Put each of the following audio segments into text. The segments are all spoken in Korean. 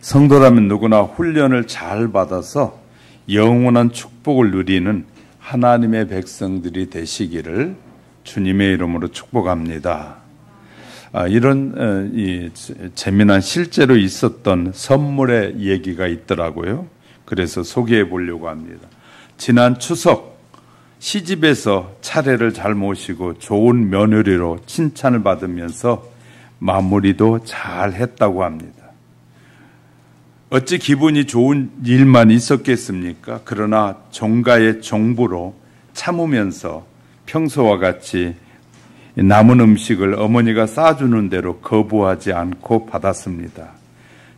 성도라면 누구나 훈련을 잘 받아서 영원한 축복을 누리는 하나님의 백성들이 되시기를 주님의 이름으로 축복합니다. 이런 재미난 실제로 있었던 선물의 얘기가 있더라고요. 그래서 소개해 보려고 합니다. 지난 추석 시집에서 차례를 잘 모시고 좋은 며느리로 칭찬을 받으면서 마무리도 잘 했다고 합니다. 어찌 기분이 좋은 일만 있었겠습니까? 그러나 종가의 종부로 참으면서 평소와 같이 남은 음식을 어머니가 싸주는 대로 거부하지 않고 받았습니다.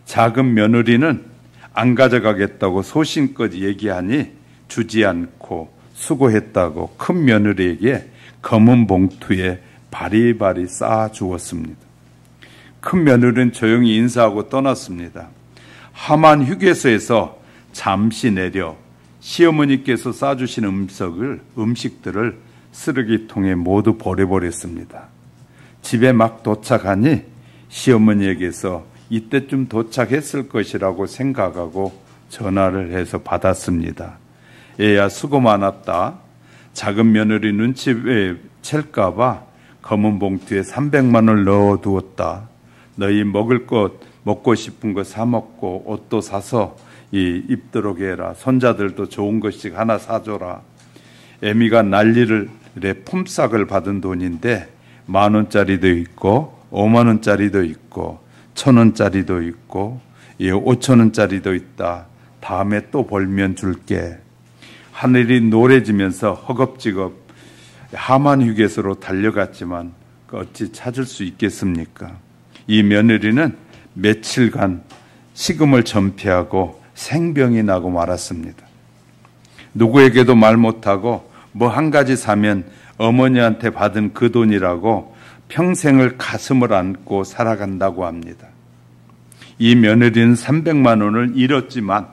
작은 며느리는 안 가져가겠다고 소신껏 얘기하니 주지 않고 수고했다고 큰 며느리에게 검은 봉투에 바리바리 쌓아주었습니다. 큰 며느리는 조용히 인사하고 떠났습니다. 하만 휴게소에서 잠시 내려 시어머니께서 싸주신 음식들을 쓰레기통에 모두 버려버렸습니다. 집에 막 도착하니 시어머니에게서 이때쯤 도착했을 것이라고 생각하고 전화를 해서 받았습니다. 얘야 수고 많았다. 작은 며느리 눈치에 챌까봐 검은 봉투에 300만 원을 넣어두었다. 너희 먹고 싶은 거 사 먹고 옷도 사서 입도록 해라. 손자들도 좋은 것씩 하나 사줘라. 애미가 난리를 품삯을 받은 돈인데 10,000원짜리도 있고 50,000원짜리도 있고 1,000원짜리도 있고 5,000원짜리도 있다. 다음에 또 벌면 줄게. 하늘이 노래지면서 허겁지겁 하만 휴게소로 달려갔지만 어찌 찾을 수 있겠습니까? 이 며느리는 며칠간 식음을 전폐하고 생병이 나고 말았습니다. 누구에게도 말 못하고 뭐 한 가지 사면 어머니한테 받은 그 돈이라고 평생을 가슴을 안고 살아간다고 합니다. 이 며느리는 300만 원을 잃었지만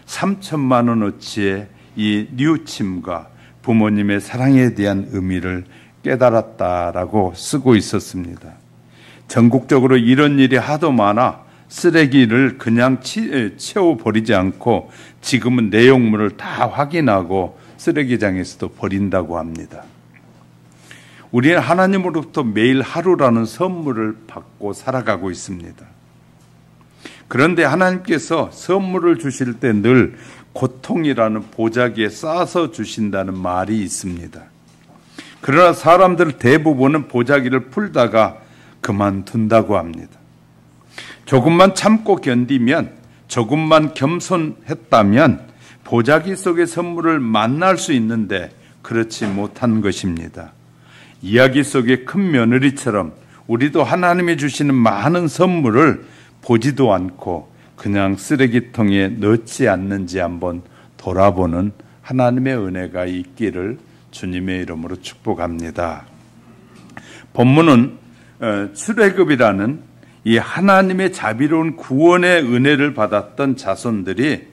3,000만 원어치의 이 뉘우침과 부모님의 사랑에 대한 의미를 깨달았다라고 쓰고 있었습니다. 전국적으로 이런 일이 하도 많아 쓰레기를 그냥 채워버리지 않고 지금은 내용물을 다 확인하고 쓰레기장에서도 버린다고 합니다. 우리는 하나님으로부터 매일 하루라는 선물을 받고 살아가고 있습니다. 그런데 하나님께서 선물을 주실 때 늘 고통이라는 보자기에 싸서 주신다는 말이 있습니다. 그러나 사람들 대부분은 보자기를 풀다가 그만둔다고 합니다. 조금만 참고 견디면, 조금만 겸손했다면 보자기 속의 선물을 만날 수 있는데 그렇지 못한 것입니다. 이야기 속의 큰 며느리처럼 우리도 하나님이 주시는 많은 선물을 보지도 않고 그냥 쓰레기통에 넣지 않는지 한번 돌아보는 하나님의 은혜가 있기를 주님의 이름으로 축복합니다. 본문은 출애굽이라는 이 하나님의 자비로운 구원의 은혜를 받았던 자손들이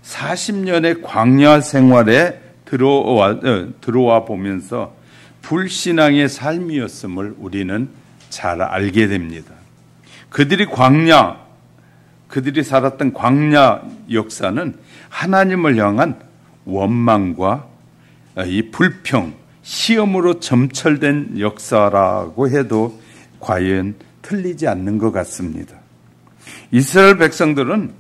40년의 광야 생활에 들어와 보면서 불신앙의 삶이었음을 우리는 잘 알게 됩니다. 그들이 살았던 광야 역사는 하나님을 향한 원망과 이 불평, 시험으로 점철된 역사라고 해도 과연 틀리지 않는 것 같습니다. 이스라엘 백성들은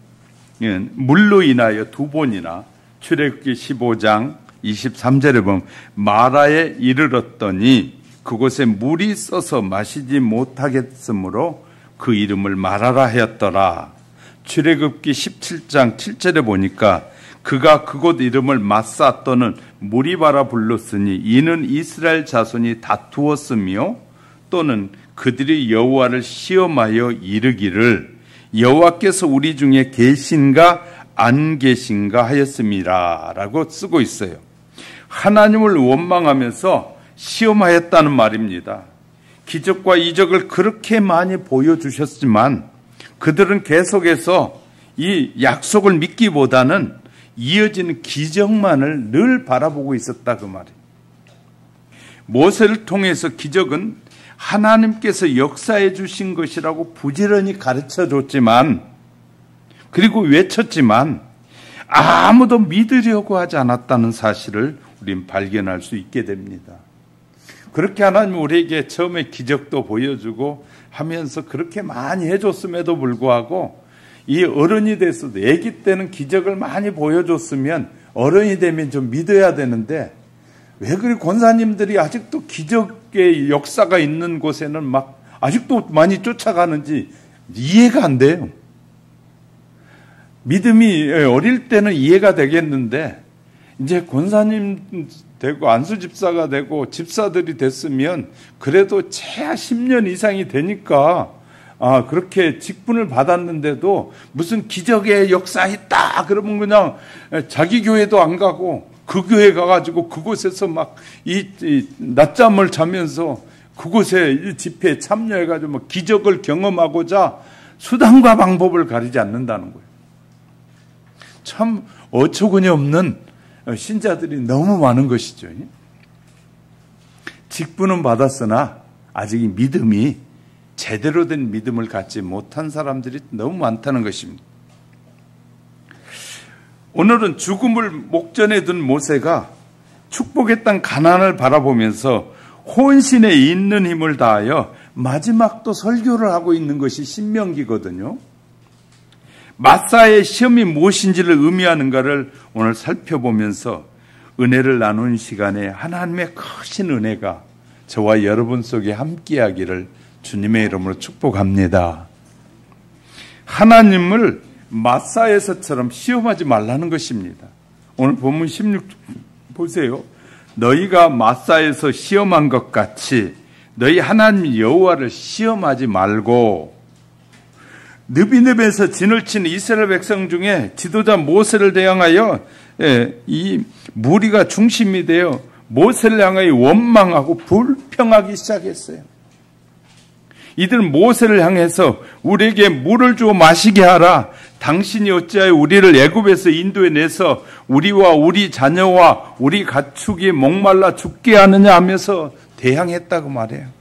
물로 인하여 두 번이나 출애굽기 15장 23절에 보면 마라에 이르렀더니 그곳에 물이 써서 마시지 못하겠으므로 그 이름을 마라라 하였더라. 출애굽기 17장 7절에 보니까 그가 그곳 이름을 마사 또는 무리바라 불렀으니 이는 이스라엘 자손이 다투었으며 또는 그들이 여호와를 시험하여 이르기를 여호와께서 우리 중에 계신가 안 계신가 하였음이라 라고 쓰고 있어요. 하나님을 원망하면서 시험하였다는 말입니다. 기적과 이적을 그렇게 많이 보여주셨지만 그들은 계속해서 이 약속을 믿기보다는 이어지는 기적만을 늘 바라보고 있었다 그 말이에요. 모세를 통해서 기적은 하나님께서 역사해 주신 것이라고 부지런히 가르쳐 줬지만 그리고 외쳤지만 아무도 믿으려고 하지 않았다는 사실을 우린 발견할 수 있게 됩니다. 그렇게 하나님 우리에게 처음에 기적도 보여주고 하면서 그렇게 많이 해줬음에도 불구하고 이 어른이 됐어도 아기 때는 기적을 많이 보여줬으면 어른이 되면 좀 믿어야 되는데 왜 그리 권사님들이 아직도 기적의 역사가 있는 곳에는 막 아직도 많이 쫓아가는지 이해가 안 돼요. 믿음이 어릴 때는 이해가 되겠는데 이제 권사님 되고 안수 집사가 되고 집사들이 됐으면 그래도 최하 10년 이상이 되니까 그렇게 직분을 받았는데도 무슨 기적의 역사 있다 그러면 그냥 자기 교회도 안 가고 그 교회 가가지고 그곳에서 막 이 낮잠을 자면서 그곳에 이 집회에 참여해가지고 막 기적을 경험하고자 수단과 방법을 가리지 않는다는 거예요. 참 어처구니 없는 신자들이 너무 많은 것이죠. 직분은 받았으나 아직 이 믿음이 제대로 된 믿음을 갖지 못한 사람들이 너무 많다는 것입니다. 오늘은 죽음을 목전에 둔 모세가 축복의 땅 가나안을 바라보면서 혼신에 있는 힘을 다하여 마지막도 설교를 하고 있는 것이 신명기거든요. 마사의 시험이 무엇인지를 의미하는가를 오늘 살펴보면서 은혜를 나눈 시간에 하나님의 크신 은혜가 저와 여러분 속에 함께하기를 주님의 이름으로 축복합니다. 하나님을 마사에서처럼 시험하지 말라는 것입니다. 오늘 본문 16 보세요. 너희가 마사에서 시험한 것 같이 너희 하나님 여호와를 시험하지 말고 느비늪에서 진을 친 이스라엘 백성 중에 지도자 모세를 대항하여 이 무리가 중심이 되어 모세를 향하여 원망하고 불평하기 시작했어요. 이들은 모세를 향해서 우리에게 물을 주어 마시게 하라. 당신이 어찌하여 우리를 애굽에서 인도해 내서 우리와 우리 자녀와 우리 가축이 목말라 죽게 하느냐 하면서 대항했다고 말해요.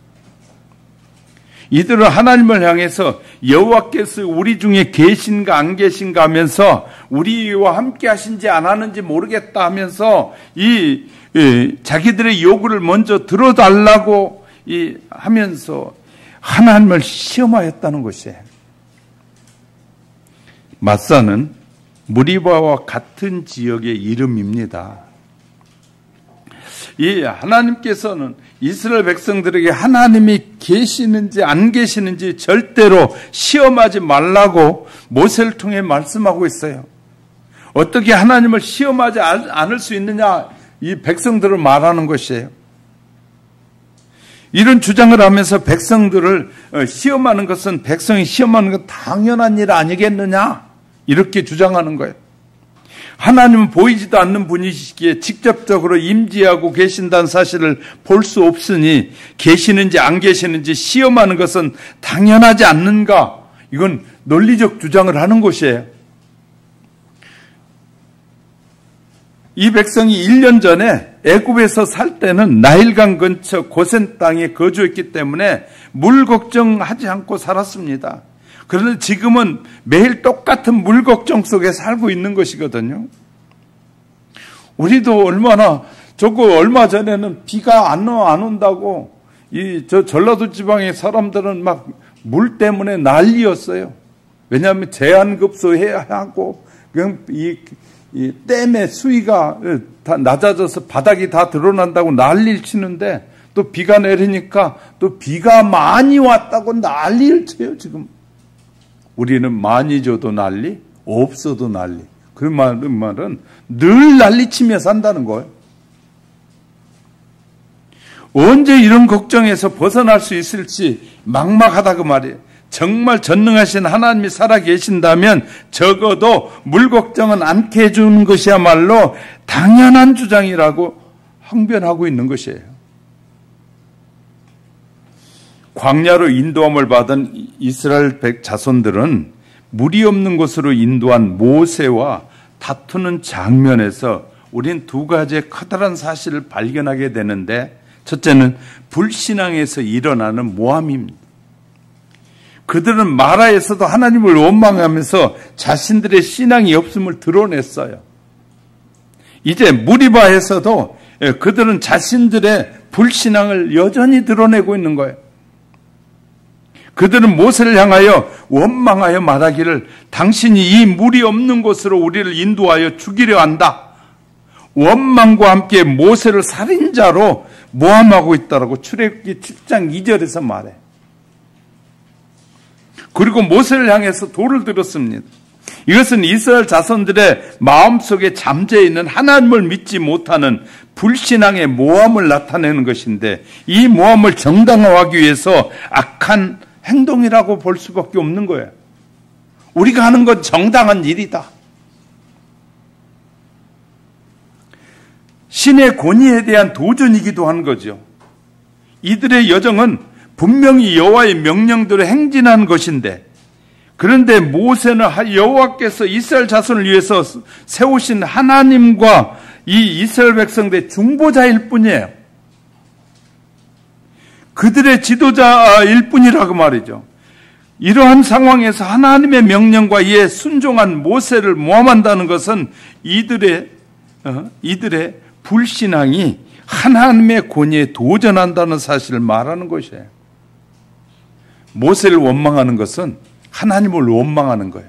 이들은 하나님을 향해서 여호와께서 우리 중에 계신가 안 계신가 하면서 우리와 함께 하신지 안 하는지 모르겠다 하면서 자기들의 요구를 먼저 들어달라고 하면서 하나님을 시험하였다는 것이에요. 마사는 무리바와 같은 지역의 이름입니다. 이 하나님께서는 이스라엘 백성들에게 하나님이 계시는지 안 계시는지 절대로 시험하지 말라고 모세를 통해 말씀하고 있어요. 어떻게 하나님을 시험하지 않을 수 있느냐, 이 백성들을 말하는 것이에요. 이런 주장을 하면서 백성들을 시험하는 것은 백성이 시험하는 건 당연한 일 아니겠느냐, 이렇게 주장하는 거예요. 하나님은 보이지도 않는 분이시기에 직접적으로 임재하고 계신다는 사실을 볼 수 없으니 계시는지 안 계시는지 시험하는 것은 당연하지 않는가, 이건 논리적 주장을 하는 것이에요. 이 백성이 1년 전에 애굽에서 살 때는 나일강 근처 고센 땅에 거주했기 때문에 물 걱정하지 않고 살았습니다. 그런데 지금은 매일 똑같은 물 걱정 속에 살고 있는 것이거든요. 우리도 얼마 전에는 비가 안 온다고 저 전라도 지방의 사람들은 막 물 때문에 난리였어요. 왜냐하면 제한급수 해야 하고 그냥 이 댐의 수위가 다 낮아져서 바닥이 다 드러난다고 난리를 치는데 또 비가 내리니까 또 비가 많이 왔다고 난리를 쳐요, 지금. 우리는 많이 줘도 난리, 없어도 난리. 그 말은 늘 난리치며 산다는 거예요. 언제 이런 걱정에서 벗어날 수 있을지 막막하다 그 말이에요. 정말 전능하신 하나님이 살아계신다면 적어도 물 걱정은 않게 해주는 것이야말로 당연한 주장이라고 항변하고 있는 것이에요. 광야로 인도함을 받은 이스라엘 자손들은 물이 없는 곳으로 인도한 모세와 다투는 장면에서 우린 두 가지의 커다란 사실을 발견하게 되는데, 첫째는 불신앙에서 일어나는 모함입니다. 그들은 마라에서도 하나님을 원망하면서 자신들의 신앙이 없음을 드러냈어요. 이제 무리바에서도 그들은 자신들의 불신앙을 여전히 드러내고 있는 거예요. 그들은 모세를 향하여 원망하여 말하기를 당신이 이 물이 없는 곳으로 우리를 인도하여 죽이려 한다. 원망과 함께 모세를 살인자로 모함하고 있다라고 출애굽기 7장 2절에서 말해. 그리고 모세를 향해서 돌을 들었습니다. 이것은 이스라엘 자손들의 마음속에 잠재해 있는 하나님을 믿지 못하는 불신앙의 모함을 나타내는 것인데, 이 모함을 정당화하기 위해서 악한 행동이라고 볼 수밖에 없는 거예요. 우리가 하는 건 정당한 일이다. 신의 권위에 대한 도전이기도 한 거죠. 이들의 여정은 분명히 여호와의 명령대로 행진한 것인데, 그런데 모세는 여호와께서 이스라엘 자손을 위해서 세우신 하나님과 이 이스라엘 백성들의 중보자일 뿐이에요. 그들의 지도자일 뿐이라고 말이죠. 이러한 상황에서 하나님의 명령과 이에 순종한 모세를 모함한다는 것은 이들의 불신앙이 하나님의 권위에 도전한다는 사실을 말하는 것이에요. 모세를 원망하는 것은 하나님을 원망하는 거예요.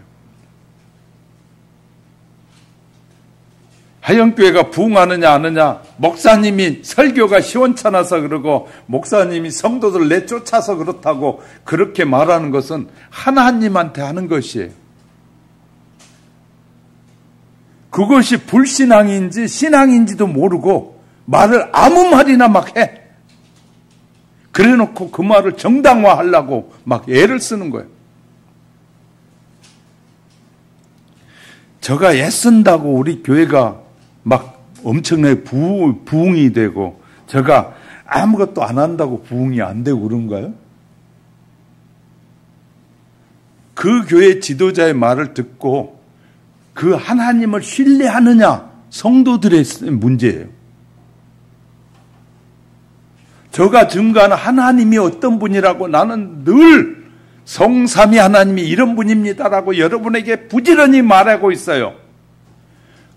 하영교회가 부흥하느냐 안 하느냐, 목사님이 설교가 시원찮아서 그러고 목사님이 성도들 내쫓아서 그렇다고 그렇게 말하는 것은 하나님한테 하는 것이에요. 그것이 불신앙인지 신앙인지도 모르고 말을 아무 말이나 막 해. 그래놓고 그 말을 정당화하려고 막 애를 쓰는 거예요. 저가 애쓴다고 우리 교회가 막 엄청나게 부흥이 되고, 저가 아무것도 안 한다고 부흥이 안 되고 그런가요? 그 교회 지도자의 말을 듣고 그 하나님을 신뢰하느냐, 성도들의 문제예요. 저가 증거하는 하나님이 어떤 분이라고 나는 늘 성삼위 하나님이 이런 분입니다라고 여러분에게 부지런히 말하고 있어요.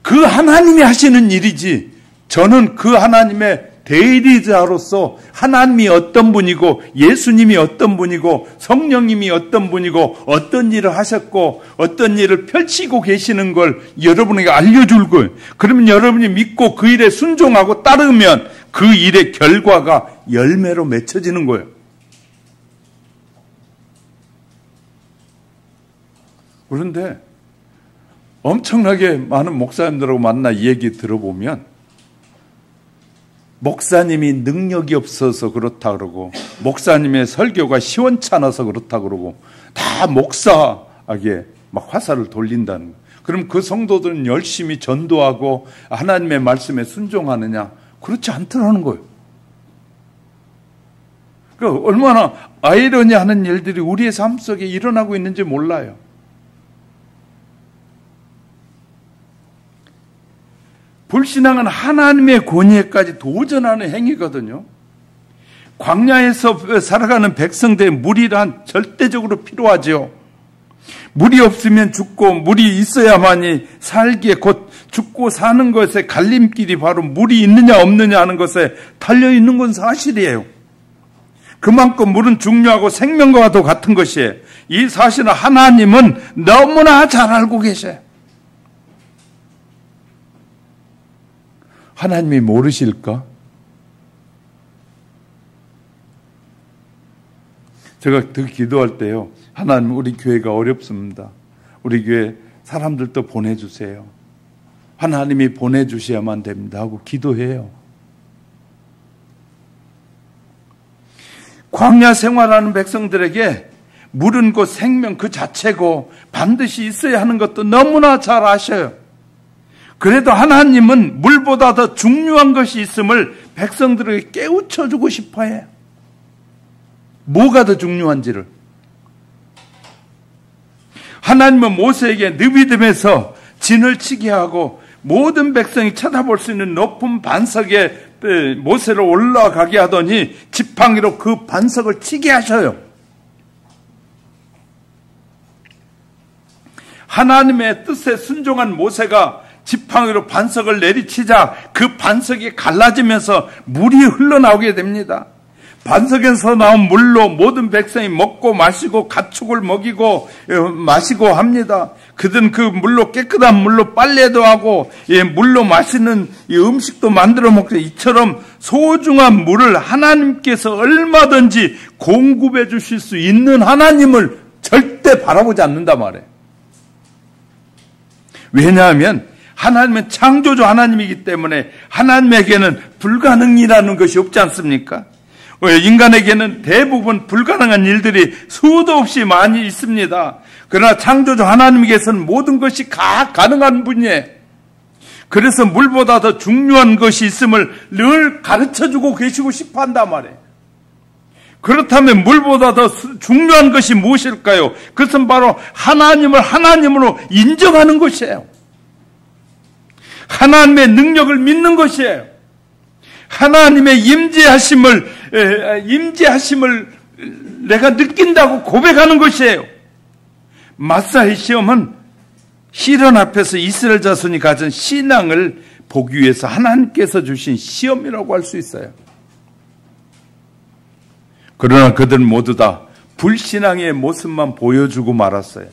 그 하나님이 하시는 일이지, 저는 그 하나님의 대리자로서 하나님이 어떤 분이고 예수님이 어떤 분이고 성령님이 어떤 분이고 어떤 일을 하셨고 어떤 일을 펼치고 계시는 걸 여러분에게 알려줄 거예요. 그러면 여러분이 믿고 그 일에 순종하고 따르면 그 일의 결과가 열매로 맺혀지는 거예요. 그런데 엄청나게 많은 목사님들하고 만나 이 얘기 들어보면 목사님이 능력이 없어서 그렇다 그러고 목사님의 설교가 시원찮아서 그렇다 그러고 다 목사에게 막 화살을 돌린다는 거예요. 그럼 그 성도들은 열심히 전도하고 하나님의 말씀에 순종하느냐? 그렇지 않더라는 거예요. 그러니까 얼마나 아이러니하는 일들이 우리의 삶 속에 일어나고 있는지 몰라요. 불신앙은 하나님의 권위에까지 도전하는 행위거든요. 광야에서 살아가는 백성들의 물이란 절대적으로 필요하죠. 물이 없으면 죽고 물이 있어야만이 살기에, 곧 죽고 사는 것의 갈림길이 바로 물이 있느냐 없느냐 하는 것에 달려있는 건 사실이에요. 그만큼 물은 중요하고 생명과도 같은 것이에요. 이 사실은 하나님은 너무나 잘 알고 계셔요. 하나님이 모르실까? 제가 더 기도할 때요, 하나님 우리 교회가 어렵습니다. 우리 교회 사람들도 보내주세요. 하나님이 보내주셔야만 됩니다 하고 기도해요. 광야 생활하는 백성들에게 물은 곧 생명 그 자체고 반드시 있어야 하는 것도 너무나 잘 아셔요. 그래도 하나님은 물보다 더 중요한 것이 있음을 백성들에게 깨우쳐주고 싶어해요. 뭐가 더 중요한지를. 하나님은 모세에게 느비딤에서 진을 치게 하고 모든 백성이 쳐다볼 수 있는 높은 반석에 모세를 올라가게 하더니 지팡이로 그 반석을 치게 하셔요. 하나님의 뜻에 순종한 모세가 지팡이로 반석을 내리치자 그 반석이 갈라지면서 물이 흘러나오게 됩니다. 반석에서 나온 물로 모든 백성이 먹고 마시고 가축을 먹이고 마시고 합니다. 그들은 그 물로 깨끗한 물로 빨래도 하고 물로 맛있는 음식도 만들어 먹고, 이처럼 소중한 물을 하나님께서 얼마든지 공급해 주실 수 있는 하나님을 절대 바라보지 않는단 말이에요. 왜냐하면 하나님은 창조주 하나님이기 때문에 하나님에게는 불가능이라는 것이 없지 않습니까? 인간에게는 대부분 불가능한 일들이 수도 없이 많이 있습니다. 그러나 창조주 하나님께서는 모든 것이 가능한 분이에요. 그래서 물보다 더 중요한 것이 있음을 늘 가르쳐주고 계시고 싶어 한단 말이에요. 그렇다면 물보다 더 중요한 것이 무엇일까요? 그것은 바로 하나님을 하나님으로 인정하는 것이에요. 하나님의 능력을 믿는 것이에요. 하나님의 임재하심을 내가 느낀다고 고백하는 것이에요. 마사의 시험은 시련 앞에서 이스라엘 자손이 가진 신앙을 보기 위해서 하나님께서 주신 시험이라고 할 수 있어요. 그러나 그들은 모두 다 불신앙의 모습만 보여주고 말았어요.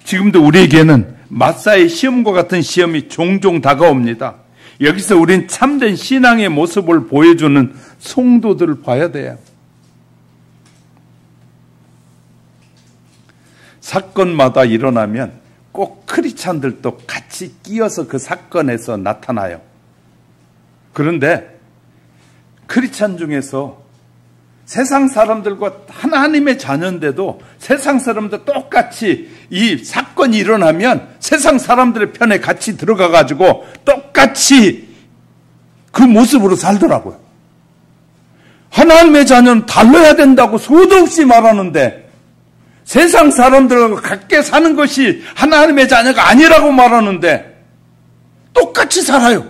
지금도 우리에게는 마사의 시험과 같은 시험이 종종 다가옵니다. 여기서 우린 참된 신앙의 모습을 보여주는 성도들을 봐야 돼요. 사건마다 일어나면 꼭 크리스찬들도 같이 끼어서 그 사건에서 나타나요. 그런데 크리스찬 중에서 세상 사람들과 하나님의 자녀인데도 세상 사람들 똑같이 이 사건이 일어나면 세상 사람들의 편에 같이 들어가가지고 똑같이 그 모습으로 살더라고요. 하나님의 자녀는 달라야 된다고 수도 없이 말하는데 세상 사람들과 같게 사는 것이 하나님의 자녀가 아니라고 말하는데 똑같이 살아요.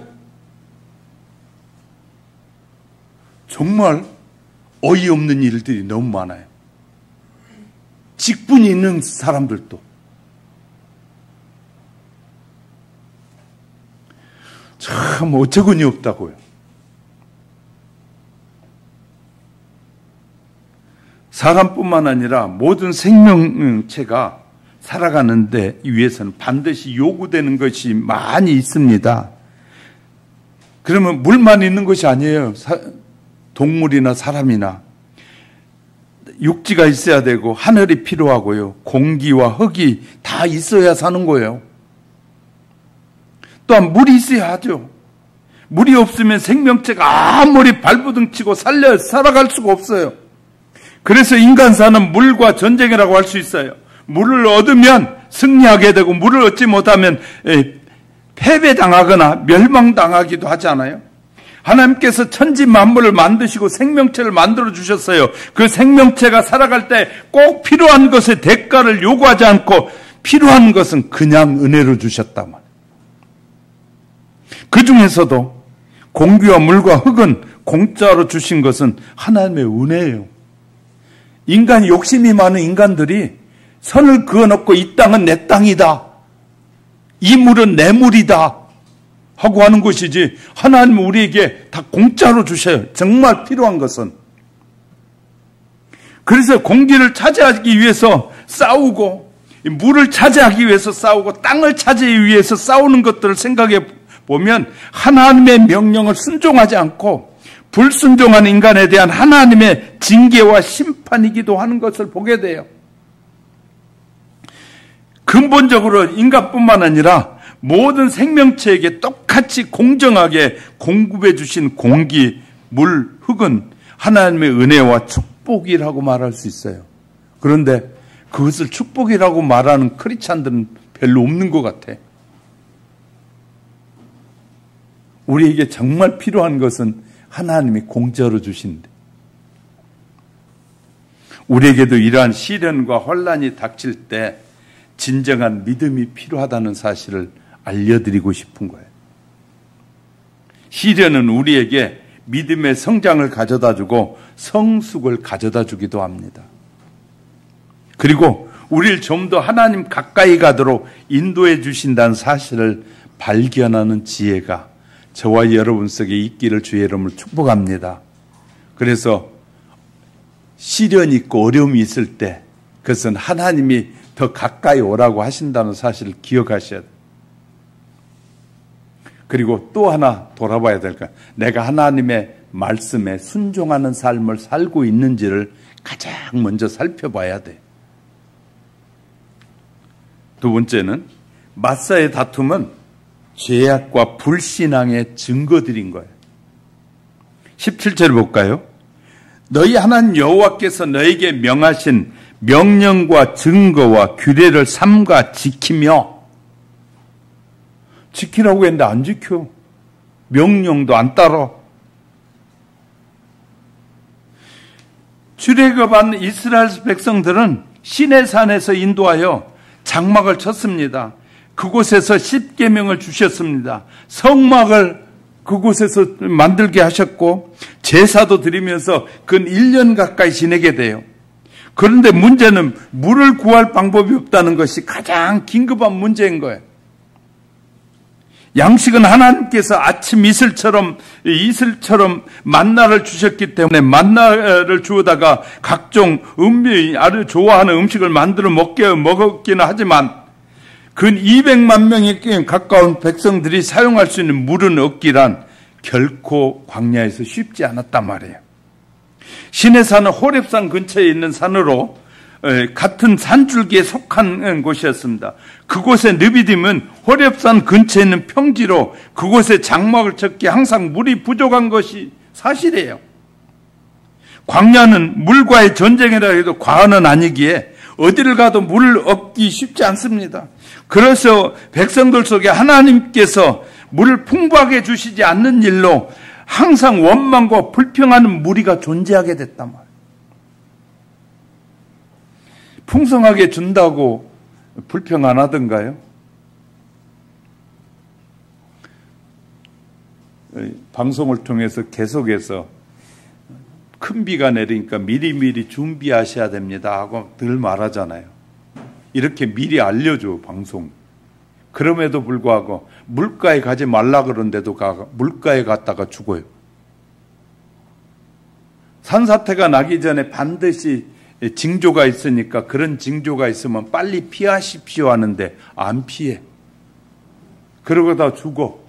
정말 어이없는 일들이 너무 많아요. 직분이 있는 사람들도. 참 어처구니 없다고요. 사람뿐만 아니라 모든 생명체가 살아가는 데 위해서는 반드시 요구되는 것이 많이 있습니다. 그러면 물만 있는 것이 아니에요. 동물이나 사람이나 육지가 있어야 되고 하늘이 필요하고요. 공기와 흙이 다 있어야 사는 거예요. 또한 물이 있어야 하죠. 물이 없으면 생명체가 아무리 발부둥치고 살아갈 수가 없어요. 그래서 인간사는 물과 전쟁이라고 할 수 있어요. 물을 얻으면 승리하게 되고 물을 얻지 못하면 패배당하거나 멸망당하기도 하지 않아요? 하나님께서 천지 만물을 만드시고 생명체를 만들어 주셨어요. 그 생명체가 살아갈 때 꼭 필요한 것의 대가를 요구하지 않고 필요한 것은 그냥 은혜로 주셨다. 그 중에서도 공기와 물과 흙은 공짜로 주신 것은 하나님의 은혜예요. 인간이 욕심이 많은 인간들이 선을 그어놓고 이 땅은 내 땅이다, 이 물은 내 물이다 하고 하는 것이지, 하나님은 우리에게 다 공짜로 주셔요. 정말 필요한 것은. 그래서 공기를 차지하기 위해서 싸우고, 물을 차지하기 위해서 싸우고, 땅을 차지하기 위해서 싸우는 것들을 생각해 보면 하나님의 명령을 순종하지 않고 불순종한 인간에 대한 하나님의 징계와 심판이기도 하는 것을 보게 돼요. 근본적으로 인간뿐만 아니라 모든 생명체에게 똑같이 공정하게 공급해 주신 공기, 물, 흙은 하나님의 은혜와 축복이라고 말할 수 있어요. 그런데 그것을 축복이라고 말하는 크리스찬들은 별로 없는 것 같아. 우리에게 정말 필요한 것은 하나님이 공짜로 주신데, 우리에게도 이러한 시련과 혼란이 닥칠 때 진정한 믿음이 필요하다는 사실을 알려드리고 싶은 거예요. 시련은 우리에게 믿음의 성장을 가져다주고 성숙을 가져다주기도 합니다. 그리고 우리를 좀 더 하나님 가까이 가도록 인도해 주신다는 사실을 발견하는 지혜가 저와 여러분 속에 있기를 주의 이름으로 축복합니다. 그래서 시련이 있고 어려움이 있을 때 그것은 하나님이 더 가까이 오라고 하신다는 사실을 기억하셔야 돼요. 그리고 또 하나 돌아봐야 될 거예요. 내가 하나님의 말씀에 순종하는 삶을 살고 있는지를 가장 먼저 살펴봐야 돼요. 두 번째는 마사의 다툼은 죄악과 불신앙의 증거들인 거예요. 17절 볼까요? 너희 하나님 여호와께서 너에게 명하신 명령과 증거와 규례를 삼가 지키며, 지키라고 했는데 안 지켜. 명령도 안 따라. 출애굽한 이스라엘 백성들은 시내산에서 인도하여 장막을 쳤습니다. 그곳에서 십계명을 주셨습니다. 성막을 그곳에서 만들게 하셨고 제사도 드리면서 근 1년 가까이 지내게 돼요. 그런데 문제는 물을 구할 방법이 없다는 것이 가장 긴급한 문제인 거예요. 양식은 하나님께서 아침 이슬처럼 만나를 주셨기 때문에 만나를 주어다가 각종 아주 좋아하는 음식을 만들어 먹기는 하지만 근 200만 명에 가까운 백성들이 사용할 수 있는 물은 얻기란 결코 광야에서 쉽지 않았단 말이에요. 시내산은 호렙산 근처에 있는 산으로 같은 산줄기에 속한 곳이었습니다. 그곳의 느비딤은 호렙산 근처에 있는 평지로 그곳에 장막을 쳤기에 항상 물이 부족한 것이 사실이에요. 광야는 물과의 전쟁이라 해도 과언은 아니기에 어디를 가도 물을 얻기 쉽지 않습니다. 그래서 백성들 속에 하나님께서 물을 풍부하게 주시지 않는 일로 항상 원망과 불평하는 무리가 존재하게 됐단 말이에요. 풍성하게 준다고 불평 안 하던가요? 방송을 통해서 계속해서 큰 비가 내리니까 미리미리 준비하셔야 됩니다 하고 늘 말하잖아요. 이렇게 미리 알려줘, 방송. 그럼에도 불구하고 물가에 가지 말라 그러는데도 물가에 갔다가 죽어요. 산사태가 나기 전에 반드시 징조가 있으니까 그런 징조가 있으면 빨리 피하십시오 하는데 안 피해. 그러고 다 죽어.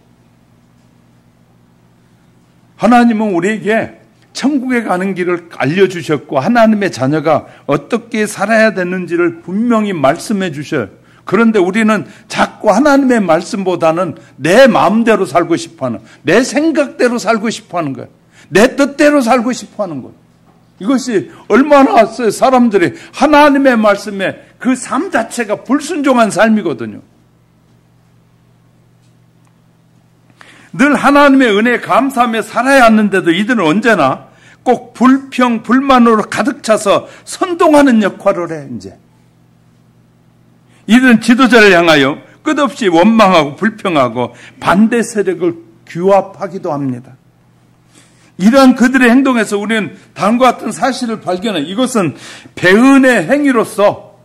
하나님은 우리에게 천국에 가는 길을 알려주셨고 하나님의 자녀가 어떻게 살아야 되는지를 분명히 말씀해 주셔요. 그런데 우리는 자꾸 하나님의 말씀보다는 내 마음대로 살고 싶어하는, 내 생각대로 살고 싶어하는 거예요. 내 뜻대로 살고 싶어하는 거예요. 이것이 얼마나 사람들이 하나님의 말씀에 그 삶 자체가 불순종한 삶이거든요. 늘 하나님의 은혜에 감사하며 살아야 하는데도 이들은 언제나 꼭 불평, 불만으로 가득 차서 선동하는 역할을 해, 이제. 이들은 지도자를 향하여 끝없이 원망하고 불평하고 반대 세력을 규합하기도 합니다. 이러한 그들의 행동에서 우리는 다음과 같은 사실을 발견해. 이것은 배은의 행위로서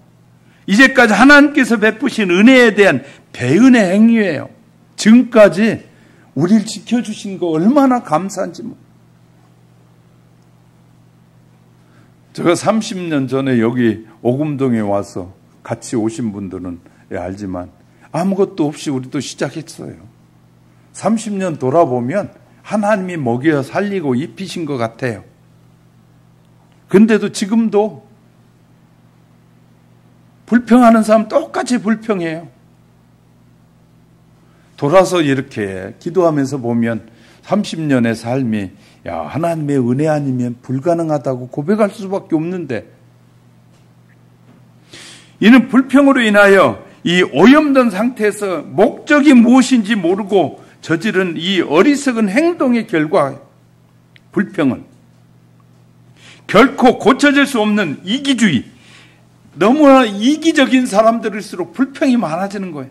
이제까지 하나님께서 베푸신 은혜에 대한 배은의 행위예요. 지금까지 우리를 지켜주신 거 얼마나 감사한지. 제가 30년 전에 여기 오금동에 와서 같이 오신 분들은 알지만 아무것도 없이 우리도 시작했어요. 30년 돌아보면 하나님이 먹여 살리고 입히신 것 같아요. 근데도 지금도 불평하는 사람 똑같이 불평해요. 돌아서 이렇게 기도하면서 보면 30년의 삶이 하나님의 은혜 아니면 불가능하다고 고백할 수밖에 없는데, 이는 불평으로 인하여 이 오염된 상태에서 목적이 무엇인지 모르고 저지른 이 어리석은 행동의 결과, 불평은 결코 고쳐질 수 없는 이기주의, 너무나 이기적인 사람들일수록 불평이 많아지는 거예요.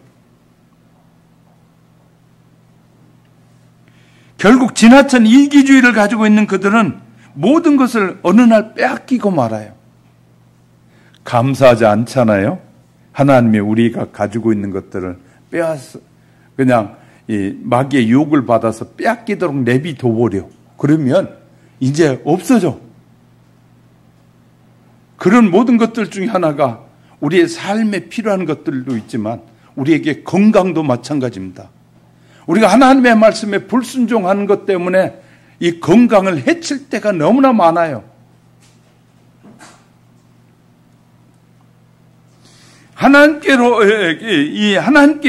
결국 지나친 이기주의를 가지고 있는 그들은 모든 것을 어느 날 빼앗기고 말아요. 감사하지 않잖아요. 하나님이 우리가 가지고 있는 것들을 빼앗아 그냥 이 마귀의 유혹을 받아서 빼앗기도록 내비둬버려. 그러면 이제 없어져. 그런 모든 것들 중에 하나가 우리의 삶에 필요한 것들도 있지만 우리에게 건강도 마찬가지입니다. 우리가 하나님의 말씀에 불순종하는 것 때문에 이 건강을 해칠 때가 너무나 많아요. 하나님께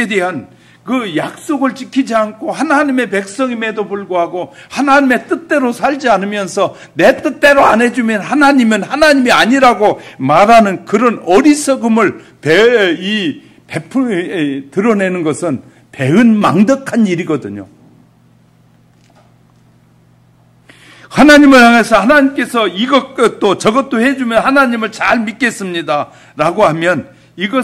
대한 그 약속을 지키지 않고 하나님의 백성임에도 불구하고 하나님의 뜻대로 살지 않으면서 내 뜻대로 안 해주면 하나님은 하나님이 아니라고 말하는 그런 어리석음을 드러내는 것은 배은망덕한 일이거든요. 하나님을 향해서 하나님께서 이것도 저것도 해주면 하나님을 잘 믿겠습니다 라고 하면 이거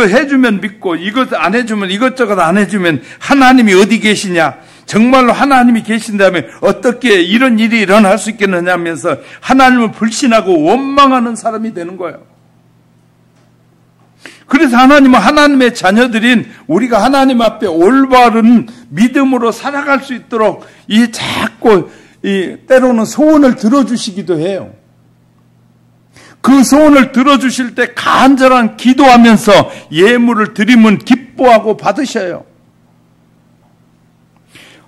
해주면 믿고 이것 안 해주면 이것저것 안 해주면 하나님이 어디 계시냐, 정말로 하나님이 계신다면 어떻게 이런 일이 일어날 수 있겠느냐 하면서 하나님을 불신하고 원망하는 사람이 되는 거예요. 그래서 하나님은 하나님의 자녀들인 우리가 하나님 앞에 올바른 믿음으로 살아갈 수 있도록 자꾸 때로는 소원을 들어주시기도 해요. 그 소원을 들어주실 때 간절한 기도하면서 예물을 드리면 기뻐하고 받으셔요.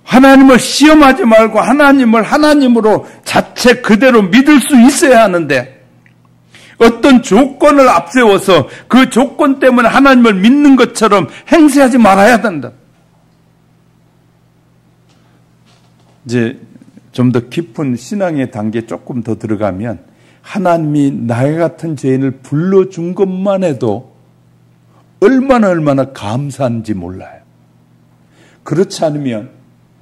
하나님을 시험하지 말고 하나님을 하나님으로 자체 그대로 믿을 수 있어야 하는데 어떤 조건을 앞세워서 그 조건 때문에 하나님을 믿는 것처럼 행세하지 말아야 된다. 이제 좀 더 깊은 신앙의 단계에 조금 더 들어가면 하나님이 나의 같은 죄인을 불러준 것만 해도 얼마나 감사한지 몰라요. 그렇지 않으면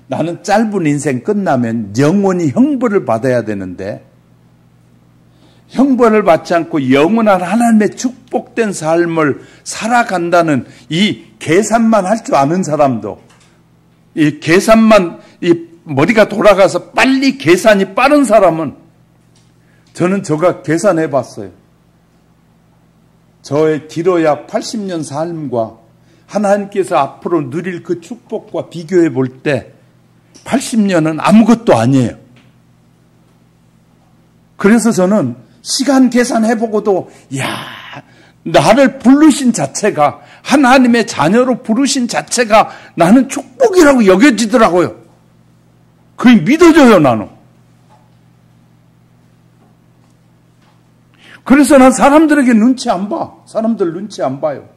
나는 짧은 인생 끝나면 영원히 형벌을 받아야 되는데 형벌을 받지 않고 영원한 하나님의 축복된 삶을 살아간다는 이 계산만 할 줄 아는 사람도 이 계산만 머리가 돌아가서 빨리 계산이 빠른 사람은 저는 제가 계산해 봤어요. 저의 길어야 80년 삶과 하나님께서 앞으로 누릴 그 축복과 비교해 볼 때 80년은 아무것도 아니에요. 그래서 저는 시간 계산해 보고도 나를 부르신 자체가 하나님의 자녀로 부르신 자체가 나는 축복이라고 여겨지더라고요. 그게 믿어져요, 나는. 그래서 난 사람들에게 눈치 안 봐. 사람들 눈치 안 봐요.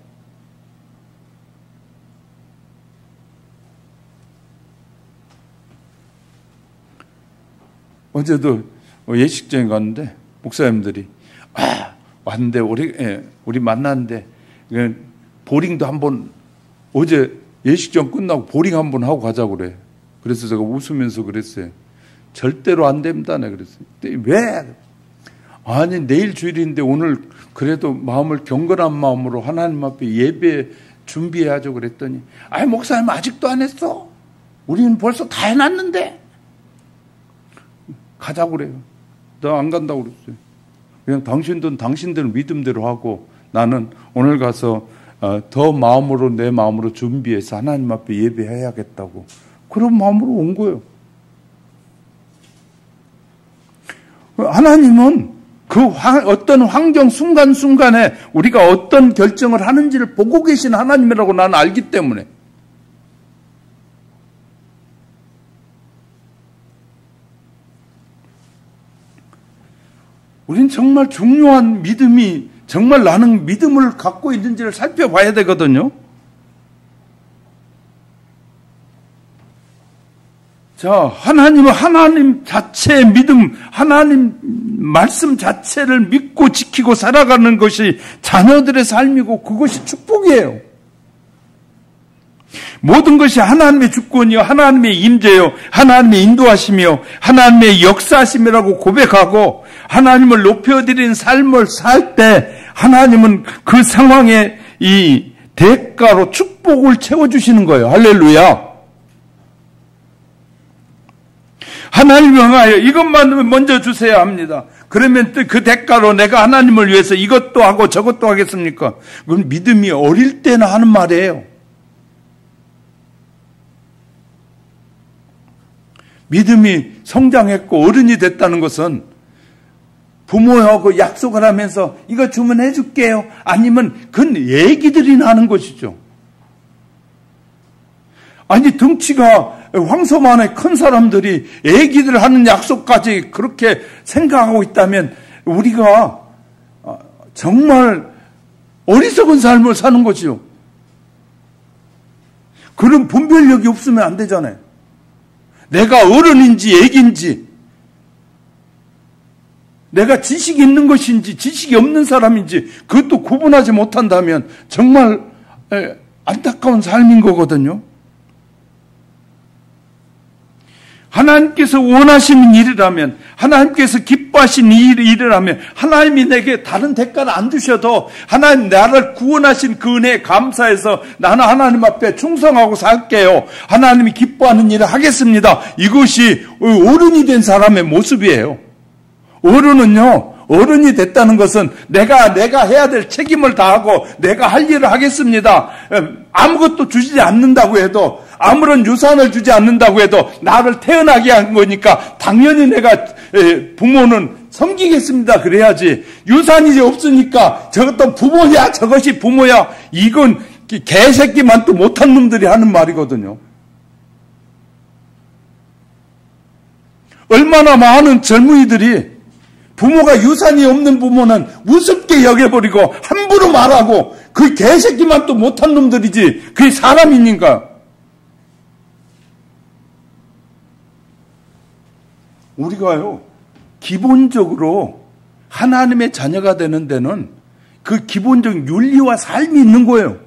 어제도 예식장에 갔는데 목사님들이 왔는데 우리 만났는데 보링도 한번 어제 예식장 끝나고 보링 한번 하고 가자고 그래. 그래서 제가 웃으면서 그랬어요. 절대로 안 됩니다. 네, 그랬어요. 왜? 아니 내일 주일인데 오늘 그래도 마음을 경건한 마음으로 하나님 앞에 예배 준비해야죠 그랬더니 목사님 아직도 안 했어. 우리는 벌써 다 해놨는데 가자고 그래요. 나 안 간다고 그랬어요. 그냥 당신들 믿음대로 하고 나는 오늘 가서 더 마음으로 내 마음으로 준비해서 하나님 앞에 예배해야겠다고 그런 마음으로 온 거예요. 하나님은 그 어떤 환경 순간순간에 우리가 어떤 결정을 하는지를 보고 계신 하나님이라고 나는 알기 때문에 우린 정말 중요한 믿음이 정말 나는 믿음을 갖고 있는지를 살펴봐야 되거든요. 자, 하나님은 하나님 자체의 믿음, 하나님 말씀 자체를 믿고 지키고 살아가는 것이 자녀들의 삶이고 그것이 축복이에요. 모든 것이 하나님의 주권이요, 하나님의 임재요, 하나님의 인도하심이요, 하나님의 역사하심이라고 고백하고 하나님을 높여드리는 삶을 살 때 하나님은 그 상황에 이 대가로 축복을 채워주시는 거예요. 할렐루야. 하나님을 향하여 이것만 먼저 주셔야 합니다. 그러면 또 그 대가로 내가 하나님을 위해서 이것도 하고 저것도 하겠습니까? 그건 믿음이 어릴 때나 하는 말이에요. 믿음이 성장했고 어른이 됐다는 것은 부모하고 약속을 하면서 이거 주문해 줄게요. 아니면 그건 얘기들이나 하는 것이죠. 아니 덩치가 황소만의 큰 사람들이 애기들 하는 약속까지 그렇게 생각하고 있다면 우리가 정말 어리석은 삶을 사는 거지요. 그런 분별력이 없으면 안 되잖아요. 내가 어른인지 애기인지, 내가 지식이 있는 것인지 지식이 없는 사람인지 그것도 구분하지 못한다면 정말 안타까운 삶인 거거든요. 하나님께서 원하시는 일이라면, 하나님께서 기뻐하시는 일이라면 하나님이 내게 다른 대가를 안 주셔도 하나님 나를 구원하신 그 은혜에 감사해서 나는 하나님 앞에 충성하고 살게요. 하나님이 기뻐하는 일을 하겠습니다. 이것이 어른이 된 사람의 모습이에요. 어른이 됐다는 것은 내가 해야 될 책임을 다하고 내가 할 일을 하겠습니다. 아무것도 주지 않는다고 해도, 아무런 유산을 주지 않는다고 해도 나를 태어나게 한 거니까 당연히 내가 부모는 섬기겠습니다. 그래야지. 유산이 없으니까 저것도 부모야, 저것이 부모야. 이건 개새끼만 또 못한 놈들이 하는 말이거든요. 얼마나 많은 젊은이들이 부모가 유산이 없는 부모는 우습게 여겨버리고 함부로 말하고 그 개새끼만 또 못한 놈들이지 그게 사람이니까. 우리가요 기본적으로 하나님의 자녀가 되는 데는 그 기본적인 윤리와 삶이 있는 거예요.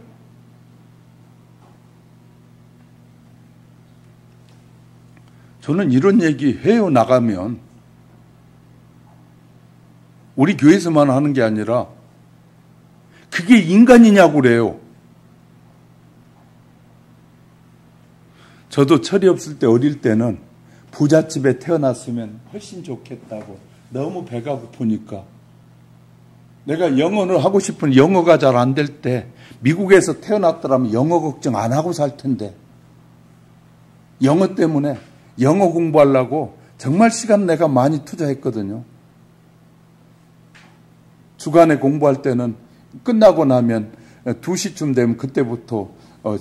저는 이런 얘기 해요. 나가면 우리 교회에서만 하는 게 아니라 그게 인간이냐고 그래요. 저도 철이 없을 때 어릴 때는 부잣집에 태어났으면 훨씬 좋겠다고 너무 배가 고프니까 내가 영어를 하고 싶은 영어가 잘 안 될 때 미국에서 태어났더라면 영어 걱정 안 하고 살 텐데 영어 때문에 영어 공부하려고 정말 시간 내가 많이 투자했거든요. 주간에 공부할 때는 끝나고 나면 2시쯤 되면 그때부터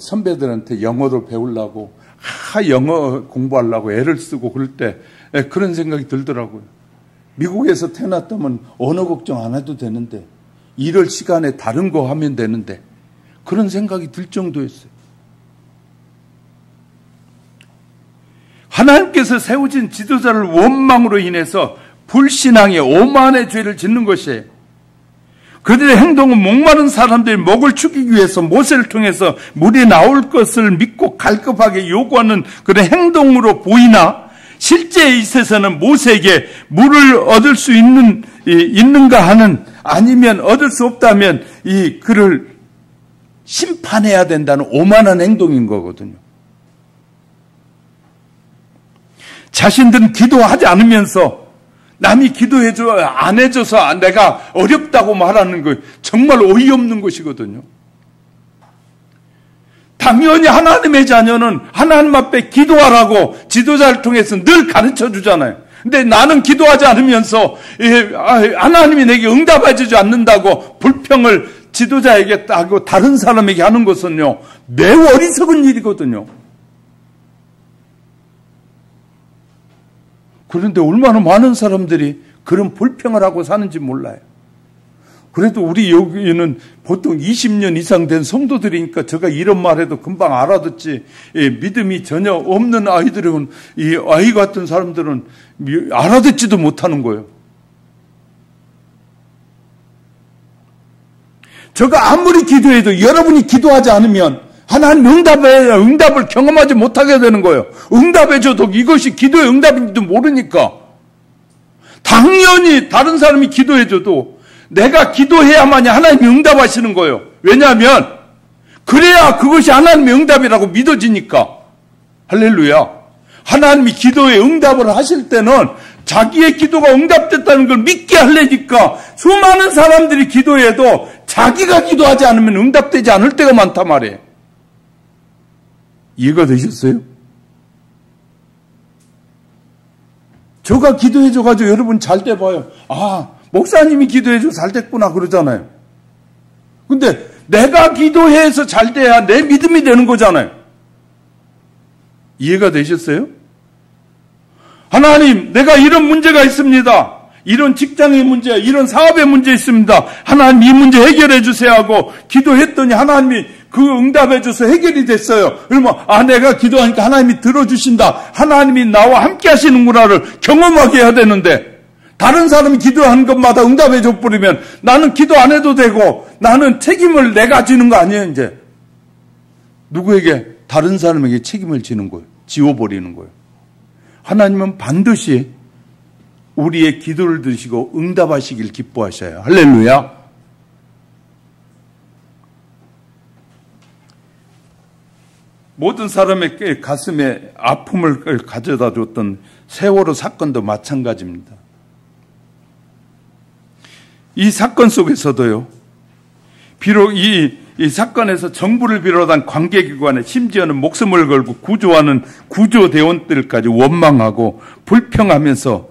선배들한테 영어를 배우려고 영어 공부하려고 애를 쓰고 그럴 때 그런 생각이 들더라고요. 미국에서 태어났다면 언어 걱정 안 해도 되는데 이럴 시간에 다른 거 하면 되는데 그런 생각이 들 정도였어요. 하나님께서 세우신 지도자를 원망으로 인해서 불신앙의 오만의 죄를 짓는 것이에요. 그들의 행동은 목마른 사람들이 목을 축이기 위해서 모세를 통해서 물이 나올 것을 믿고 갈급하게 요구하는 그런 행동으로 보이나 실제에 있어서는 모세에게 물을 얻을 수 있는가 하는, 아니면 얻을 수 없다면 그를 심판해야 된다는 오만한 행동인 거거든요. 자신들은 기도하지 않으면서 남이 기도해줘 안 해줘서 내가 어렵다고 말하는 거 정말 어이없는 것이거든요. 당연히 하나님의 자녀는 하나님 앞에 기도하라고 지도자를 통해서 늘 가르쳐 주잖아요. 근데 나는 기도하지 않으면서 하나님이 내게 응답해 주지 않는다고 불평을 지도자에게 하고 다른 사람에게 하는 것은요 매우 어리석은 일이거든요. 그런데 얼마나 많은 사람들이 그런 불평을 하고 사는지 몰라요. 그래도 우리 여기는 보통 20년 이상 된 성도들이니까 제가 이런 말해도 금방 알아듣지, 믿음이 전혀 없는 아이들은, 이 아이 같은 사람들은 알아듣지도 못하는 거예요. 제가 아무리 기도해도 여러분이 기도하지 않으면 하나님 응답을 경험하지 못하게 되는 거예요. 응답해줘도 이것이 기도의 응답인지도 모르니까. 당연히 다른 사람이 기도해줘도 내가 기도해야만이 하나님이 응답하시는 거예요. 왜냐하면 그래야 그것이 하나님의 응답이라고 믿어지니까. 할렐루야. 하나님이 기도에 응답을 하실 때는 자기의 기도가 응답됐다는 걸 믿게 하려니까 수많은 사람들이 기도해도 자기가 기도하지 않으면 응답되지 않을 때가 많단 말이에요. 이해가 되셨어요? 저가 기도해줘가지고 여러분 잘 돼 봐요. 아, 목사님이 기도해줘 잘 됐구나 그러잖아요. 근데 내가 기도해서 잘 돼야 내 믿음이 되는 거잖아요. 이해가 되셨어요? 하나님, 내가 이런 문제가 있습니다. 이런 직장의 문제, 이런 사업의 문제 있습니다. 하나님 이 문제 해결해 주세요 하고 기도했더니 하나님이 그 응답해 줘서 해결이 됐어요. 그러면 내가 기도하니까 하나님이 들어주신다. 하나님이 나와 함께 하시는구나를 경험하게 해야 되는데 다른 사람이 기도하는 것마다 응답해 줘버리면 나는 기도 안 해도 되고 나는 책임을 내가 지는 거 아니에요. 이제 누구에게? 다른 사람에게 책임을 지는 거예요. 지워버리는 거예요. 하나님은 반드시 우리의 기도를 들으시고 응답하시길 기뻐하셔요. 할렐루야. 모든 사람의 가슴에 아픔을 가져다 줬던 세월호 사건도 마찬가지입니다. 이 사건 속에서도요, 비록 이 사건에서 정부를 비롯한 관계기관에 심지어는 목숨을 걸고 구조하는 구조대원들까지 원망하고 불평하면서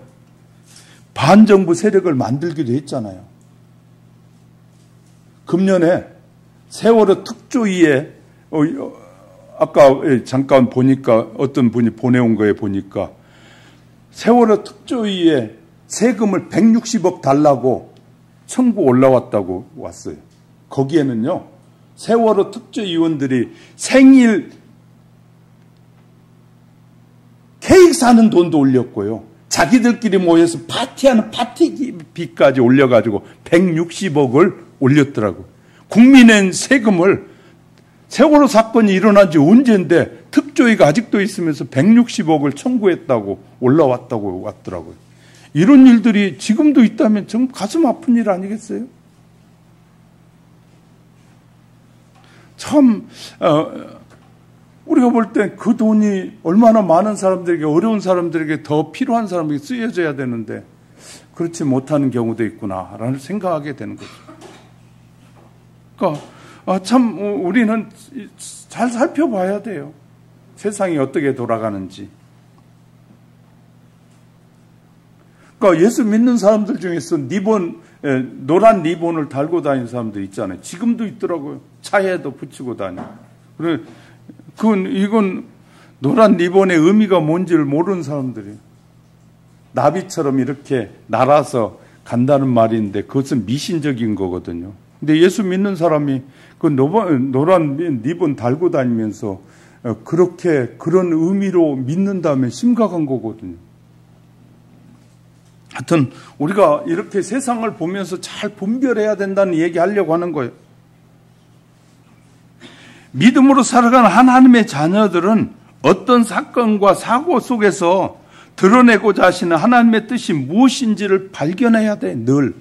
반정부 세력을 만들기도 했잖아요. 금년에 세월호 특조위에 아까 잠깐 보니까 어떤 분이 보내온 거에 보니까 세월호 특조위에 세금을 160억 달라고 청구 올라왔다고 왔어요. 거기에는요, 세월호 특조위원들이 생일 케이크 사는 돈도 올렸고요. 자기들끼리 모여서 파티하는 파티비까지 올려가지고 160억을 올렸더라고요. 국민의 세금을 세월호 사건이 일어난 지 언제인데 특조위가 아직도 있으면서 160억을 청구했다고 올라왔다고 왔더라고요. 이런 일들이 지금도 있다면 좀 가슴 아픈 일 아니겠어요? 참 우리가 볼 때 그 돈이 얼마나 많은 사람들에게, 어려운 사람들에게, 더 필요한 사람에게 쓰여져야 되는데 그렇지 못하는 경우도 있구나라는 생각하게 되는 거죠. 그러니까 참 우리는 잘 살펴봐야 돼요. 세상이 어떻게 돌아가는지. 그러니까 예수 믿는 사람들 중에서 노란 리본을 달고 다니는 사람들 있잖아요. 지금도 있더라고요. 차에도 붙이고 다니고. 그래, 이건 노란 리본의 의미가 뭔지를 모르는 사람들이에요. 나비처럼 이렇게 날아서 간다는 말인데 그것은 미신적인 거거든요. 근데 예수 믿는 사람이 그 노란 리본 달고 다니면서 그런 의미로 믿는다면 심각한 거거든요. 하여튼 우리가 이렇게 세상을 보면서 잘 분별해야 된다는 얘기 하려고 하는 거예요. 믿음으로 살아가는 하나님의 자녀들은 어떤 사건과 사고 속에서 드러내고자 하시는 하나님의 뜻이 무엇인지를 발견해야 돼. 늘.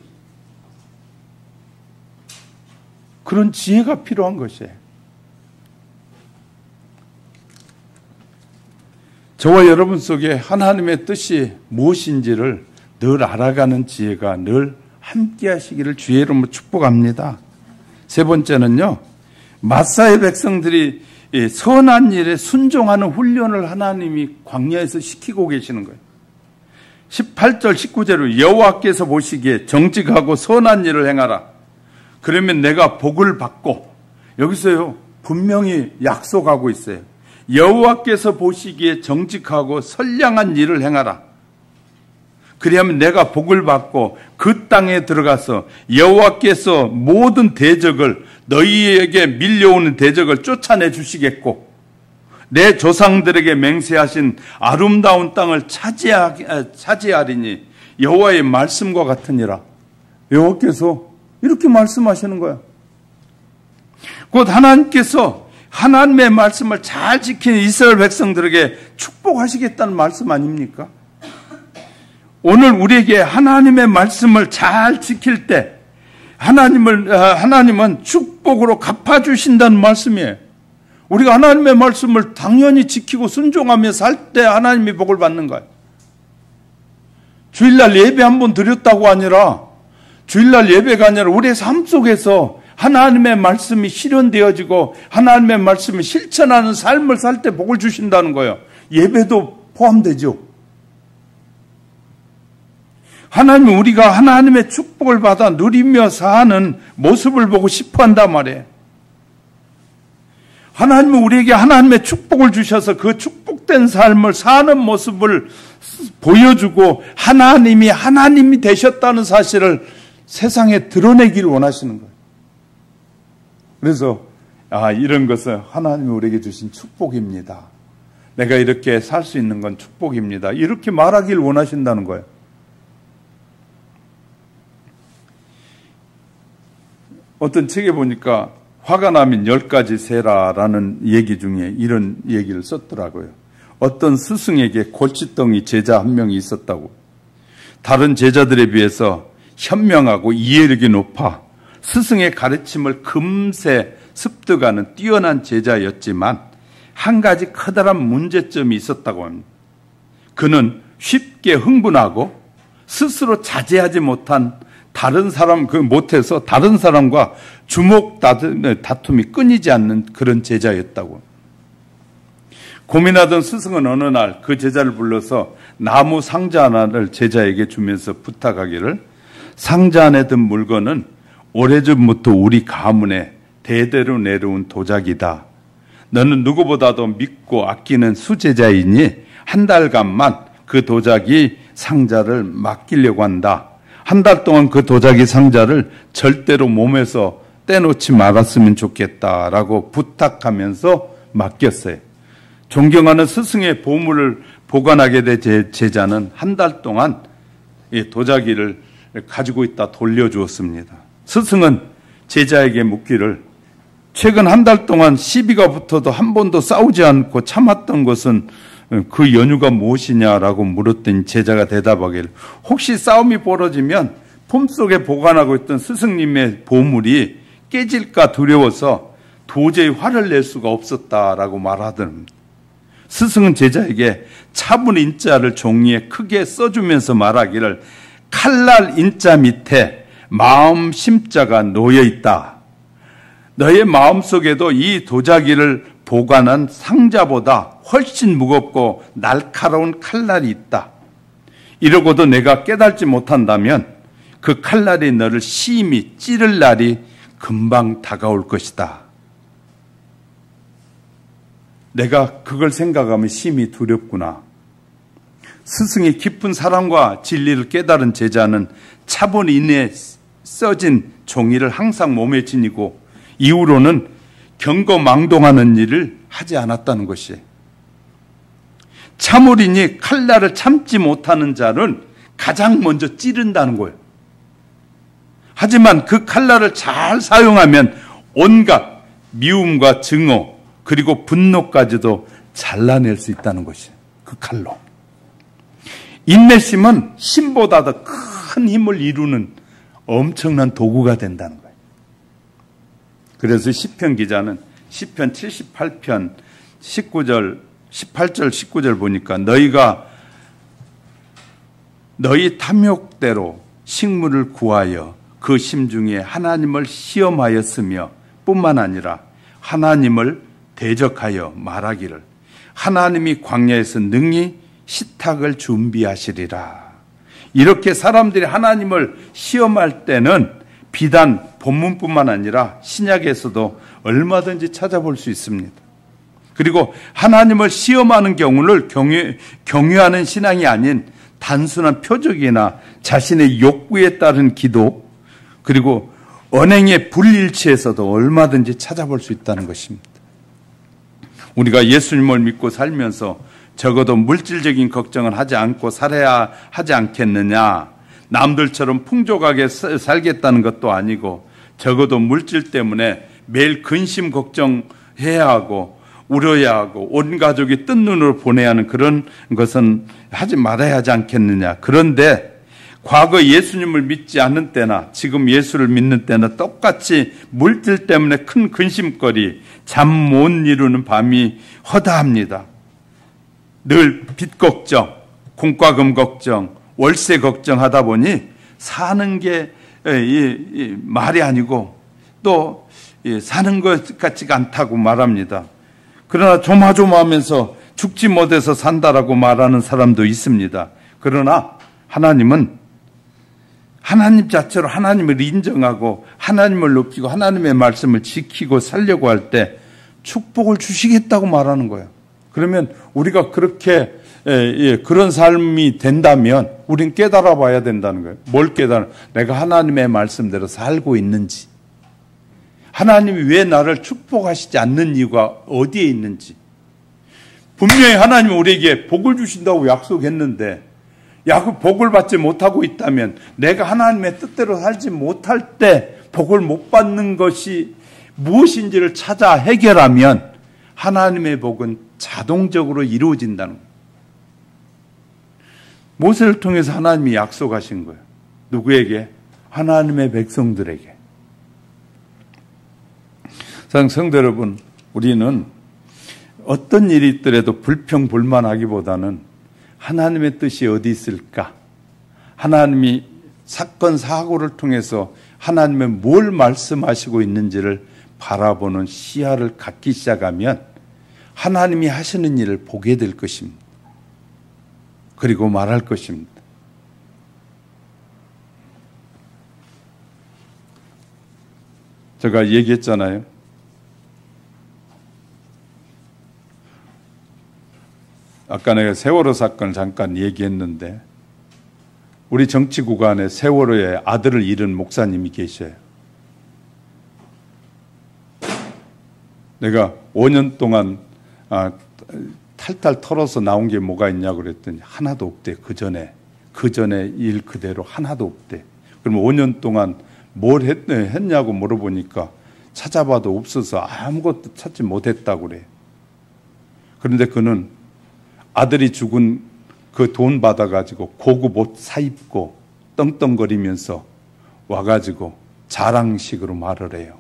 그런 지혜가 필요한 것이에요. 저와 여러분 속에 하나님의 뜻이 무엇인지를 늘 알아가는 지혜가 늘 함께 하시기를 주의 이름으로 축복합니다. 세 번째는요, 마사의 백성들이 선한 일에 순종하는 훈련을 하나님이 광야에서 시키고 계시는 거예요. 18절 19절로 여호와께서 보시기에 정직하고 선한 일을 행하라. 그러면 내가 복을 받고, 여기서요 분명히 약속하고 있어요. 여호와께서 보시기에 정직하고 선량한 일을 행하라. 그리하면 내가 복을 받고 그 땅에 들어가서 여호와께서 모든 대적을, 너희에게 밀려오는 대적을 쫓아내 주시겠고 내 조상들에게 맹세하신 아름다운 땅을 차지하리니 여호와의 말씀과 같으니라. 여호와께서 이렇게 말씀하시는 거야. 곧 하나님께서 하나님의 말씀을 잘 지키는 이스라엘 백성들에게 축복하시겠다는 말씀 아닙니까? 오늘 우리에게 하나님의 말씀을 잘 지킬 때 하나님은 축복으로 갚아주신다는 말씀이에요. 우리가 하나님의 말씀을 당연히 지키고 순종하며 살 때 하나님이 복을 받는 거예요. 주일날 예배 한 번 드렸다고 아니라 주일날 예배가 아니라 우리의 삶 속에서 하나님의 말씀이 실현되어지고 하나님의 말씀을 실천하는 삶을 살 때 복을 주신다는 거예요. 예배도 포함되죠. 하나님은 우리가 하나님의 축복을 받아 누리며 사는 모습을 보고 싶어 한단 말이에요. 하나님은 우리에게 하나님의 축복을 주셔서 그 축복된 삶을 사는 모습을 보여주고 하나님이 되셨다는 사실을 세상에 드러내기를 원하시는 거예요. 그래서 이런 것은 하나님이 우리에게 주신 축복입니다. 내가 이렇게 살 수 있는 건 축복입니다. 이렇게 말하기를 원하신다는 거예요. 어떤 책에 보니까 화가 나면 10가지 세라라는 얘기 중에 이런 얘기를 썼더라고요. 어떤 스승에게 골칫덩이 제자 한 명이 있었다고. 다른 제자들에 비해서 현명하고 이해력이 높아 스승의 가르침을 금세 습득하는 뛰어난 제자였지만 한 가지 커다란 문제점이 있었다고 합니다. 그는 쉽게 흥분하고 스스로 자제하지 못해서 다른 사람과 주먹 다툼이 끊이지 않는 그런 제자였다고. 고민하던 스승은 어느 날 그 제자를 불러서 나무 상자 하나를 제자에게 주면서 부탁하기를, 상자 안에 든 물건은 오래전부터 우리 가문에 대대로 내려온 도자기다. 너는 누구보다도 믿고 아끼는 수제자이니 한 달간만 그 도자기 상자를 맡기려고 한다. 한 달 동안 그 도자기 상자를 절대로 몸에서 떼놓지 말았으면 좋겠다라고 부탁하면서 맡겼어요. 존경하는 스승의 보물을 보관하게 된 제자는 한 달 동안 이 도자기를 가지고 있다 돌려주었습니다. 스승은 제자에게 묻기를, 최근 한 달 동안 시비가 붙어도 한 번도 싸우지 않고 참았던 것은 그 연유가 무엇이냐라고 물었더니 제자가 대답하기를, 혹시 싸움이 벌어지면 품속에 보관하고 있던 스승님의 보물이 깨질까 두려워서 도저히 화를 낼 수가 없었다라고 말하더랍니다. 스승은 제자에게 차분 인자를 종이에 크게 써주면서 말하기를, 칼날 인자 밑에 마음 심자가 놓여 있다. 너의 마음속에도 이 도자기를 보관한 상자보다 훨씬 무겁고 날카로운 칼날이 있다. 이러고도 내가 깨닫지 못한다면 그 칼날이 너를 심히 찌를 날이 금방 다가올 것이다. 내가 그걸 생각하면 심히 두렵구나. 스승의 깊은 사랑과 진리를 깨달은 제자는 차분히 써진 종이를 항상 몸에 지니고 이후로는 경거망동하는 일을 하지 않았다는 것이에요. 참으리니 칼날을 참지 못하는 자는 가장 먼저 찌른다는 거예요. 하지만 그 칼날을 잘 사용하면 온갖 미움과 증오 그리고 분노까지도 잘라낼 수 있다는 것이에요. 그 칼로. 인내심은 힘보다 더 큰 힘을 이루는 엄청난 도구가 된다는 거예요. 그래서 시편 기자는 시편 78편 18절 19절 보니까 너희가 너희 탐욕대로 식물을 구하여 그 심중에 하나님을 시험하였으며 뿐만 아니라 하나님을 대적하여 말하기를, 하나님이 광야에서 능히 식탁을 준비하시리라. 이렇게 사람들이 하나님을 시험할 때는 비단 본문뿐만 아니라 신약에서도 얼마든지 찾아볼 수 있습니다. 그리고 하나님을 시험하는 경우를 경유하는 신앙이 아닌 단순한 표적이나 자신의 욕구에 따른 기도, 그리고 언행의 불일치에서도 얼마든지 찾아볼 수 있다는 것입니다. 우리가 예수님을 믿고 살면서 적어도 물질적인 걱정은 하지 않고 살아야 하지 않겠느냐, 남들처럼 풍족하게 살겠다는 것도 아니고 적어도 물질 때문에 매일 근심 걱정해야 하고 울어야 하고 온 가족이 뜬 눈으로 보내야 하는 그런 것은 하지 말아야 하지 않겠느냐. 그런데 과거 예수님을 믿지 않는 때나 지금 예수를 믿는 때나 똑같이 물질 때문에 큰 근심거리, 잠 못 이루는 밤이 허다합니다. 늘 빚 걱정, 공과금 걱정, 월세 걱정하다 보니 사는 게 말이 아니고 또 사는 것 같지가 않다고 말합니다. 그러나 조마조마하면서 죽지 못해서 산다라고 말하는 사람도 있습니다. 그러나 하나님은 하나님 자체로 하나님을 인정하고 하나님을 높이고 하나님의 말씀을 지키고 살려고 할 때 축복을 주시겠다고 말하는 거예요. 그러면 우리가 그렇게 그런 삶이 된다면 우린 깨달아 봐야 된다는 거예요. 뭘 깨달아? 내가 하나님의 말씀대로 살고 있는지, 하나님이 왜 나를 축복하시지 않는 이유가 어디에 있는지. 분명히 하나님은 우리에게 복을 주신다고 약속했는데 그 복을 받지 못하고 있다면, 내가 하나님의 뜻대로 살지 못할 때 복을 못 받는 것이 무엇인지를 찾아 해결하면 하나님의 복은 자동적으로 이루어진다는 거예요. 모세를 통해서 하나님이 약속하신 거예요. 누구에게? 하나님의 백성들에게. 사랑하는 성도 여러분, 우리는 어떤 일이 있더라도 불평불만하기보다는 하나님의 뜻이 어디 있을까? 하나님이 사건 사고를 통해서 하나님의 뭘 말씀하시고 있는지를 바라보는 시야를 갖기 시작하면 하나님이 하시는 일을 보게 될 것입니다. 그리고 말할 것입니다. 제가 얘기했잖아요. 아까 내가 세월호 사건을 잠깐 얘기했는데, 우리 정치 구간에 세월호의 아들을 잃은 목사님이 계셔요. 내가 5년 동안 탈탈 털어서 나온 게 뭐가 있냐고 그랬더니 하나도 없대. 그 전에 일 그대로 하나도 없대. 그럼 5년 동안 뭘 했냐고 물어보니까 찾아봐도 없어서 아무것도 찾지 못했다고 그래. 그런데 그는 아들이 죽은 그 돈 받아가지고 고급 옷 사입고 떵떵거리면서 와가지고 자랑식으로 말을 해요.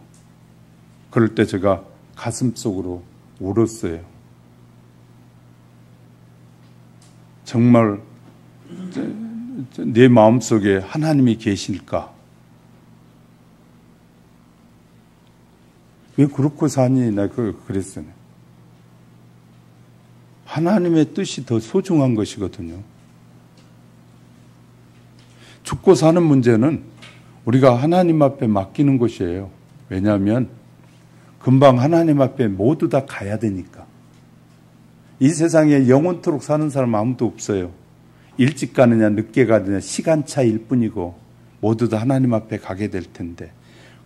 그럴 때 제가 가슴속으로 울었어요. 정말 내 마음속에 하나님이 계실까? 왜 그렇고 사니? 나 그랬어요. 하나님의 뜻이 더 소중한 것이거든요. 죽고 사는 문제는 우리가 하나님 앞에 맡기는 것이에요. 왜냐하면 금방 하나님 앞에 모두 다 가야 되니까. 이 세상에 영원토록 사는 사람 아무도 없어요. 일찍 가느냐 늦게 가느냐 시간차일 뿐이고 모두 다 하나님 앞에 가게 될 텐데,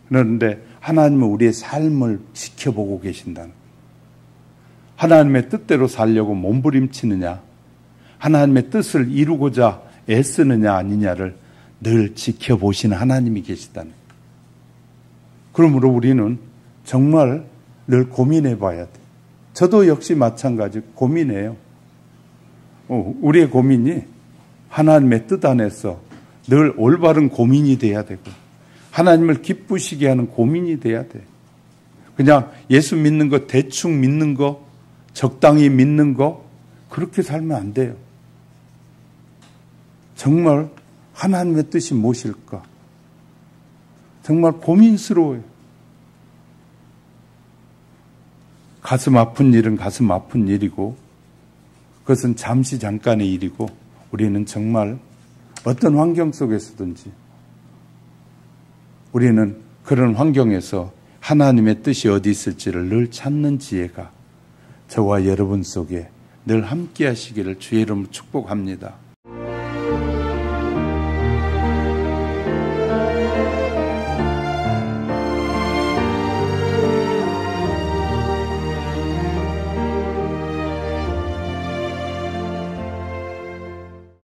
그런데 하나님은 우리의 삶을 지켜보고 계신다는 거예요. 하나님의 뜻대로 살려고 몸부림치느냐, 하나님의 뜻을 이루고자 애쓰느냐 아니냐를 늘 지켜보시는 하나님이 계시다는 거예요. 그러므로 우리는 정말 늘 고민해 봐야 돼요. 저도 역시 마찬가지 고민해요. 우리의 고민이 하나님의 뜻 안에서 늘 올바른 고민이 돼야 되고 하나님을 기쁘시게 하는 고민이 돼야 돼. 그냥 예수 믿는 거, 대충 믿는 거, 적당히 믿는 거, 그렇게 살면 안 돼요. 정말 하나님의 뜻이 무엇일까? 정말 고민스러워요. 가슴 아픈 일은 가슴 아픈 일이고 그것은 잠시 잠깐의 일이고, 우리는 정말 어떤 환경 속에서든지 우리는 그런 환경에서 하나님의 뜻이 어디 있을지를 늘 찾는 지혜가 저와 여러분 속에 늘 함께 하시기를 주의 이름으로 축복합니다.